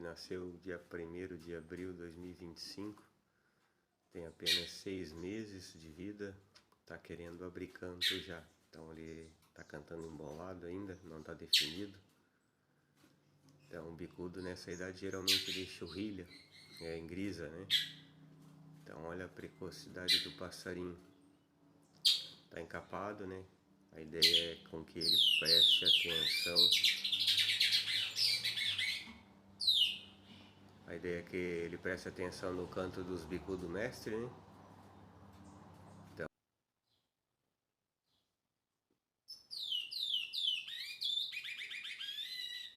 nasceu dia 1º de abril de 2025, tem apenas 6 meses de vida, tá querendo abrir canto já. Então ele tá cantando embolado ainda, não tá definido. Então o bicudo nessa idade geralmente ele churrilha, engrisa, né? Então olha a precocidade do passarinho. Tá encapado, né? A ideia é com que ele preste atenção. A ideia é que ele preste atenção no canto dos bicudo mestre, né?